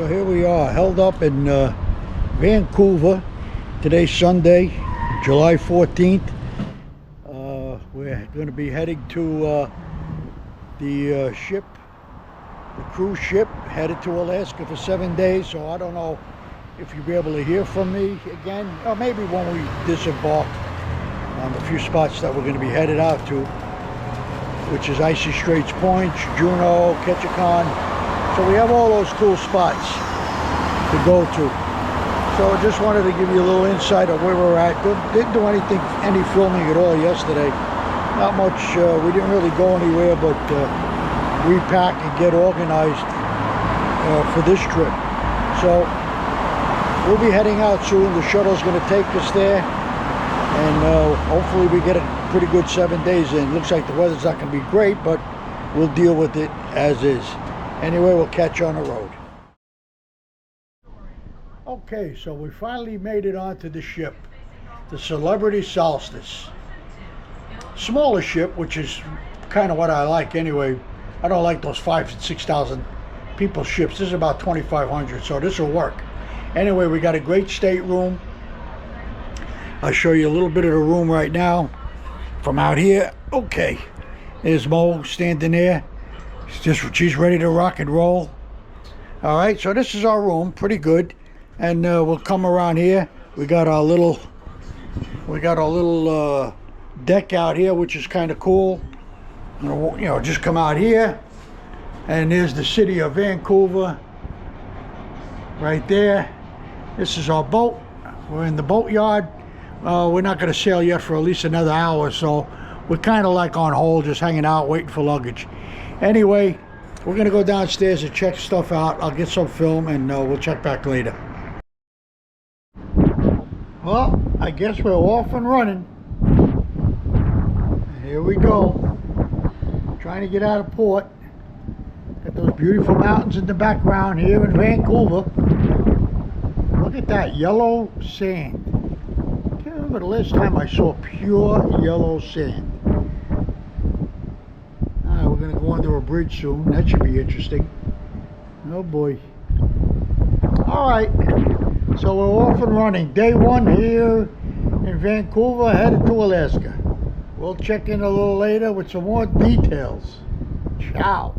So here we are, held up in Vancouver. Today's Sunday, July 14th. We're going to be heading to the ship, the cruise ship, headed to Alaska for 7 days. So I don't know if you'll be able to hear from me again, or maybe when we disembark on a few spots that we're going to be headed out to, which is Icy Staits Point, Juneau, Ketchikan. So we have all those cool spots to go to. So I just wanted to give you a little insight of where we're at. Didn't do any filming at all yesterday. Not much. We didn't really go anywhere, but repack and get organized for this trip. So we'll be heading out soon. The shuttle's going to take us there, and hopefully we get a pretty good 7 days in. Looks like the weather's not going to be great, but we'll deal with it as is. Anyway, we'll catch you on the road. Okay, so we finally made it onto the ship, the Celebrity Solstice. Smaller ship, which is kind of what I like anyway. I don't like those 5,000 and 6,000 people ships. This is about 2,500, so this will work. Anyway, we got a great stateroom. I'll show you a little bit of the room right now from out here. Okay, there's Mo standing there. She's ready to rock and roll. All right, so this is our room, pretty good. And we'll come around here. We got our little deck out here, which is kind of cool. You know, just come out here, and there's the city of Vancouver right there. This is our boat. We're in the boatyard. We're not going to sail yet for at least another hour or so. We're kind of like on hold, just hanging out, waiting for luggage. Anyway, we're going to go downstairs and check stuff out. I'll get some film, and we'll check back later. Well, I guess we're off and running. Here we go. Trying to get out of port. Got those beautiful mountains in the background here in Vancouver. Look at that yellow sand. I can't remember the last time I saw pure yellow sand. We're going to go under a bridge soon. That should be interesting. Oh boy. Alright. So we're off and running. Day one here in Vancouver, headed to Alaska. We'll check in a little later with some more details. Ciao.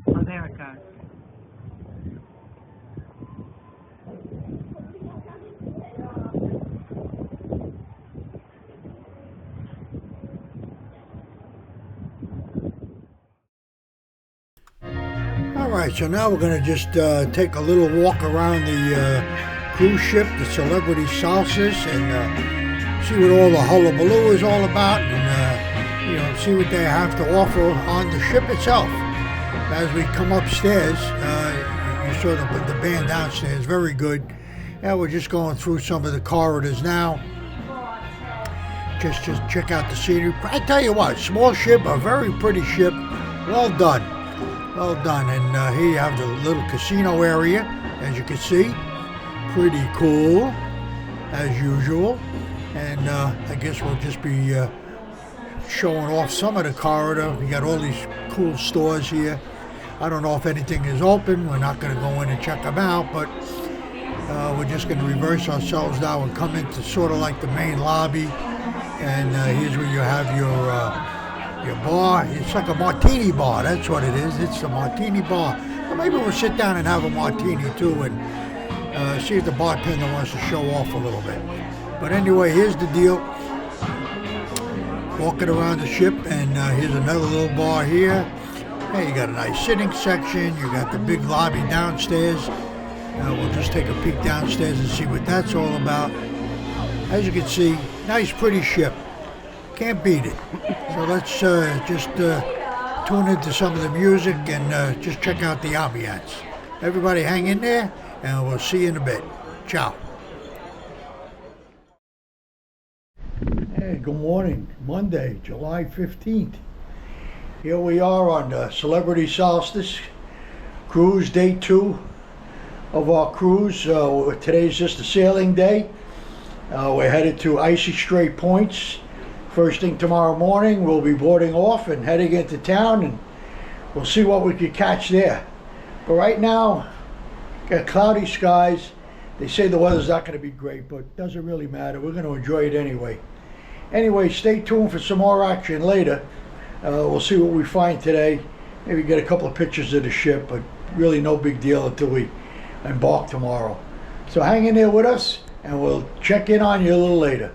America. Alright, so now we're going to just take a little walk around the cruise ship, the Celebrity Solstice, and see what all the hullabaloo is all about, and you know, see what they have to offer on the ship itself. As we come upstairs, you saw the band downstairs, very good. And we're just going through some of the corridors now. Just check out the scenery. I tell you what, small ship, a very pretty ship. Well done. Well done. And here you have the little casino area, as you can see. Pretty cool, as usual. And I guess we'll just be showing off some of the corridor. We got all these cool stores here. I don't know if anything is open. We're not going to go in and check them out, but we're just going to reverse ourselves now and come into sort of like the main lobby. And here's where you have your bar. It's like a martini bar. That's what it is. It's a martini bar. Well, maybe we'll sit down and have a martini too, and see if the bartender wants to show off a little bit. But anyway, here's the deal. Walking around the ship, and here's another little bar here. Hey, you got a nice sitting section. You got the big lobby downstairs. We'll just take a peek downstairs and see what that's all about. As you can see, nice pretty ship. Can't beat it. So let's just tune into some of the music and just check out the ambiance. Everybody hang in there, and we'll see you in a bit. Ciao. Hey, good morning. Monday, July 15th. Here we are on the Celebrity Solstice cruise, day 2 of our cruise. Today's just a sailing day. We're headed to Icy Staits Points. First thing tomorrow morning, we'll be boarding off and heading into town, and we'll see what we could catch there. But right now, got cloudy skies. They say the weather's not going to be great, but it doesn't really matter. We're going to enjoy it anyway. Anyway, stay tuned for some more action later. We'll see what we find today. Maybe get a couple of pictures of the ship, but really no big deal until we embark tomorrow. So hang in there with us, and we'll check in on you a little later.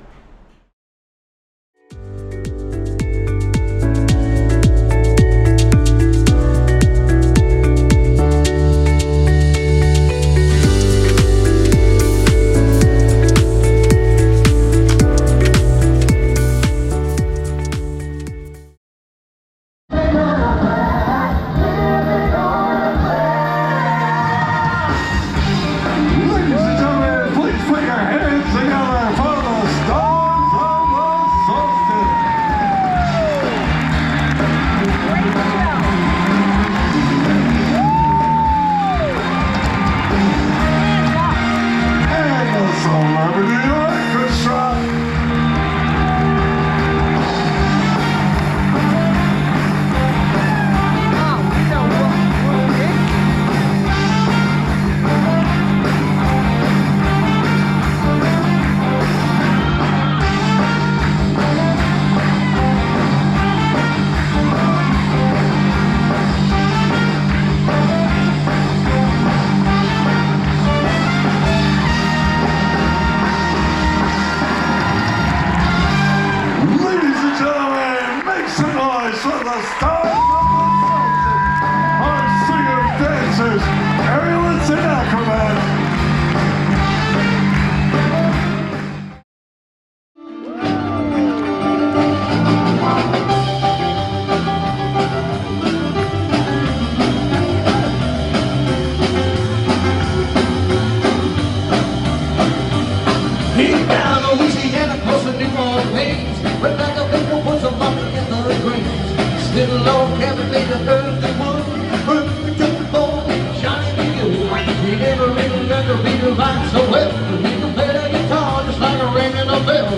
Little old cabin made of earthy wood, perfect to the bone, shiny and good. He never really learned to read or write so well, but he could play the guitar just like a ringing a bell.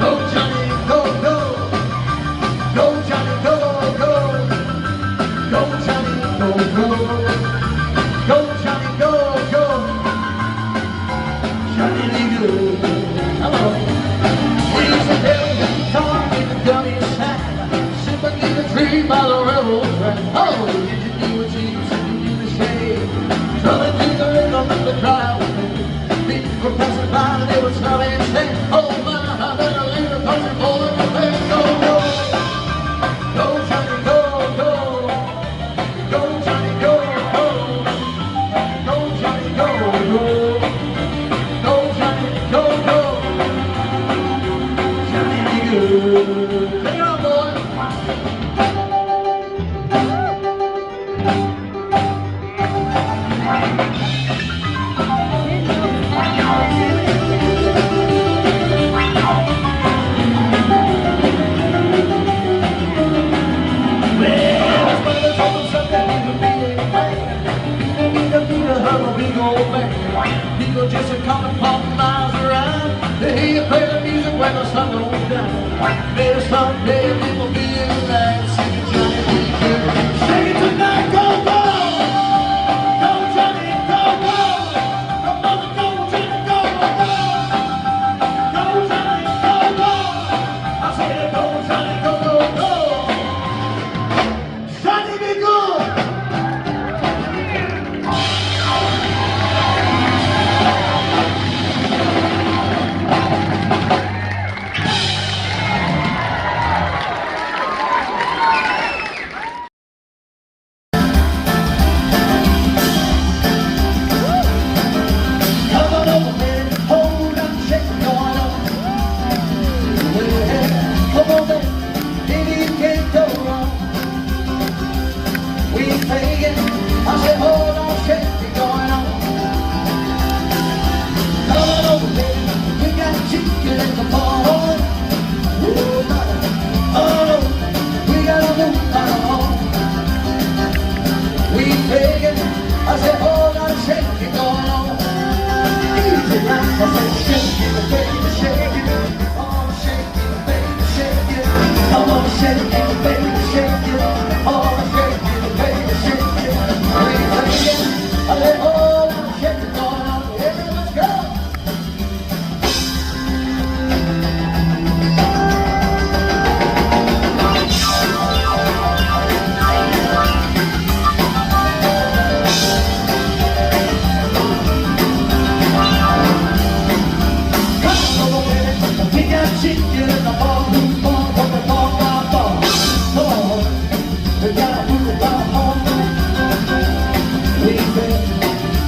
Go, Johnny, go, go. Go, Johnny, go, go. Go, Johnny, go, go. Go, Johnny, go, go. Johnny, be good. Come on. He's a devil guitar with the dummy sack. Tree by the railroad track. Oh, did you do what you used to do the shade? Drumming to the rhythm of the crowd. People were passing by, they would stop and say, oh my, I better leave the country for the cafe. Go, go. Go, Johnny, go, go. Go, Johnny, go, go. Go, Johnny, go, go. Go, Johnny, go, go. Johnny, be good. Take it on, boy. People just a coming from miles around. They hear you play the music when the sun goes down. Maybe someday it will be in that singing Johnny be good. Sing it tonight, go, go! Go, Johnny, go, go! Come on, go, Johnny, go, go! Go, Johnny, go, go! I said, go, Johnny, go, go, go! Johnny be good!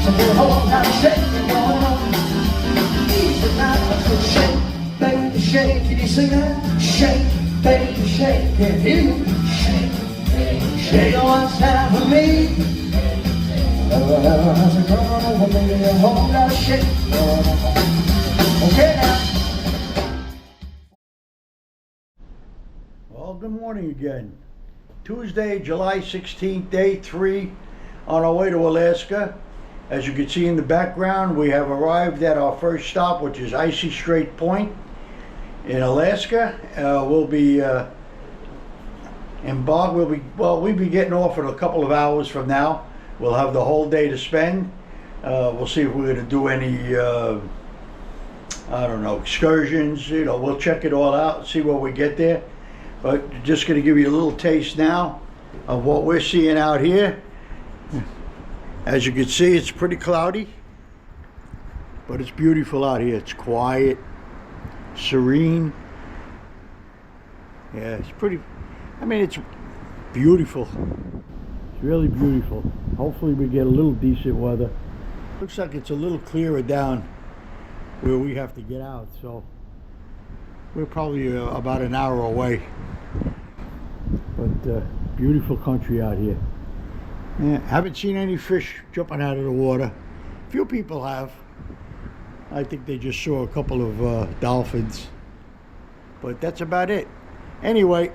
So there's a whole lot of shaking going on. Easy now, so shake, baby, shake. Can you sing that? Shake, baby, shake. Can't hear you. Shake, baby, shake. One time for me. As I come on over, baby, a whole lot of shake going on. Okay now. Well, good morning again. Tuesday, July 16th, day 3 on our way to Alaska. As you can see in the background, we have arrived at our first stop, which is Icy Staits Point in Alaska. We'll be embarked. We'll be getting off in a couple of hours from now. We'll have the whole day to spend. We'll see if we're going to do any, I don't know, excursions. You know, we'll check it all out, see where we get there. But just going to give you a little taste now of what we're seeing out here. As you can see, it's pretty cloudy, but it's beautiful out here. It's quiet, serene. Yeah, it's pretty, I mean, it's beautiful. It's really beautiful. Hopefully we get a little decent weather. Looks like it's a little clearer down where we have to get out, so we're probably about an hour away. But beautiful country out here. Yeah, haven't seen any fish jumping out of the water. Few people have. I think they just saw a couple of dolphins. But that's about it. Anyway,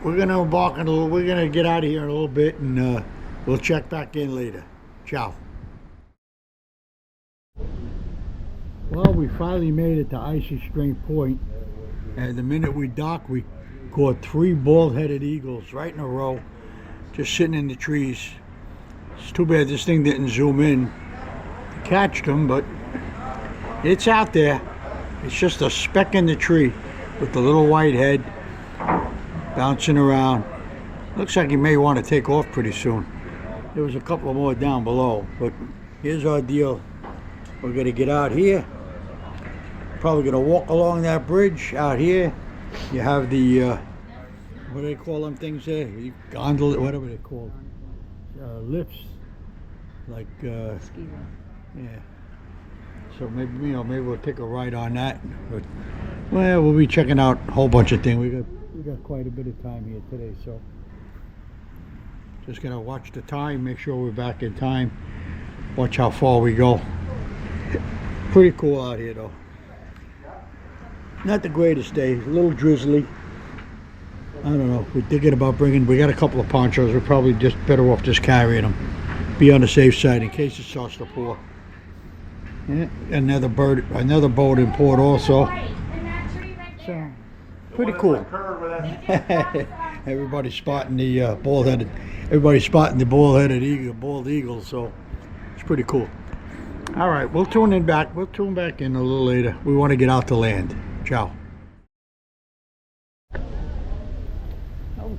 we're gonna embark on we're gonna get out of here in a little bit, and we'll check back in later. Ciao. Well, we finally made it to Icy Staits Point, and the minute we docked, we caught 3 bald-headed eagles right in a row, just sitting in the trees. It's too bad this thing didn't zoom in to catch them, but it's out there. It's just a speck in the tree with the little white head bouncing around. Looks like he may want to take off pretty soon. There was a couple more down below, but here's our deal. We're gonna get out here. Probably gonna walk along that bridge out here. You have the what do they call them things there? Gondola, whatever they're called. Lifts, like yeah. So maybe, you know, maybe we'll take a ride on that. But well, we'll be checking out a whole bunch of things. We got quite a bit of time here today, so just gotta watch the time, make sure we're back in time. Watch how far we go. Pretty cool out here though. Not the greatest day, a little drizzly. I don't know, we're thinking about bringing, we got a couple of ponchos, we're probably just better off just carrying them. Be on the safe side in case it starts to pour. Yeah, another boat in port also. So, pretty cool. Everybody's spotting the bald-headed bald eagle, so it's pretty cool. All right, we'll tune back in a little later. We want to get out to land. Ciao.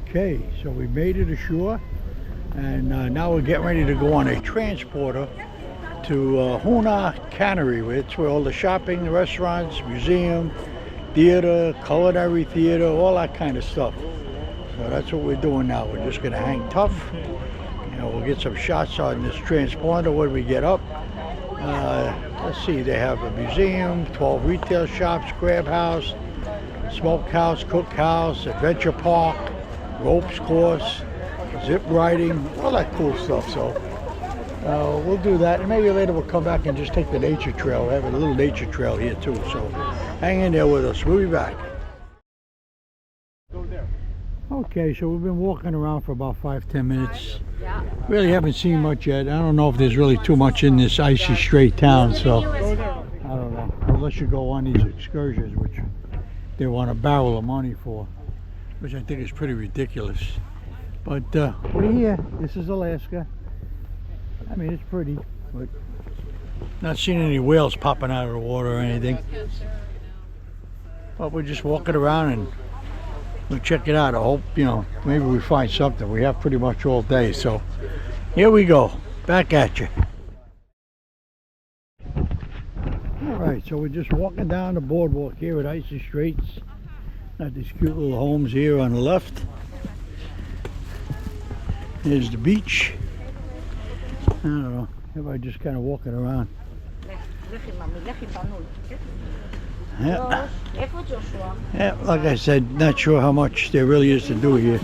Okay, so we made it ashore, and now we're getting ready to go on a transporter to Huna Cannery. It's where all the shopping, the restaurants, museum, theater, culinary theater, all that kind of stuff. So that's what we're doing now. We're just going to hang tough. You know, we'll get some shots on this transponder when we get up. Let's see, they have a museum, 12 retail shops, crab house, smokehouse, cookhouse, adventure park, ropes course, zip riding, all that cool stuff. So we'll do that, and maybe later we'll come back and just take the nature trail. We have a little nature trail here too, so hang in there with us. We'll be back. Okay, so we've been walking around for about 5-10 minutes. Really haven't seen much yet. I don't know if there's really too much in this Icy Staits town, so I don't know. Unless you go on these excursions, which they want a barrel of money for, which I think is pretty ridiculous. But we're here. This is Alaska. I mean, it's pretty, but not seeing any whales popping out of the water or anything. But we're just walking around and we'll check it out. I hope, you know, maybe we find something. We have pretty much all day, so here we go. Back at you. All right, so we're just walking down the boardwalk here at Icy Staits. Got these cute little homes here on the left. Here's the beach. I don't know. Everybody just kind of walking around. לכי ממי, לכי בנוי. Yeah. איפה ג'ושוע? Yeah, like I said, not sure how much there really is to do here.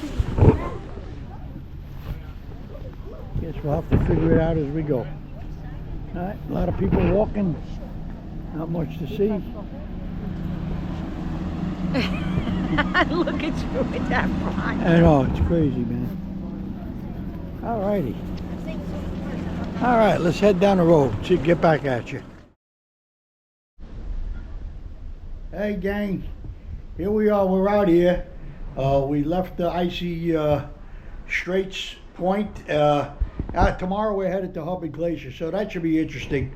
Guess we'll have to figure it out as we go. Alright, a lot of people walking, not much to see. Look at you with that pride. I know, it's crazy, man. Alrighty. Alright, let's head down the road, see, get back at you. Hey gang, here we are, we're out here. We left the Icy Straits point. Tomorrow we're headed to Hubbard Glacier, so that should be interesting.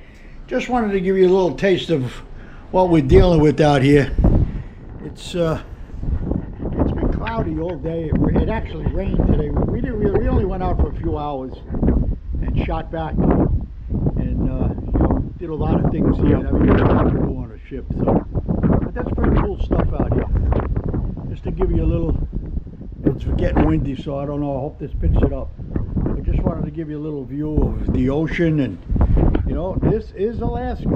Just wanted to give you a little taste of what we're dealing with out here. It's been cloudy all day. It actually rained today. We only went out for a few hours and shot back, and you know, did a lot of things here that we didn't have to do on a ship. So, but that's pretty cool stuff out here. Just to give you a little. It's getting windy, so I don't know. I hope this picks it up. I just wanted to give you a little view of the ocean, and you know, this is Alaska.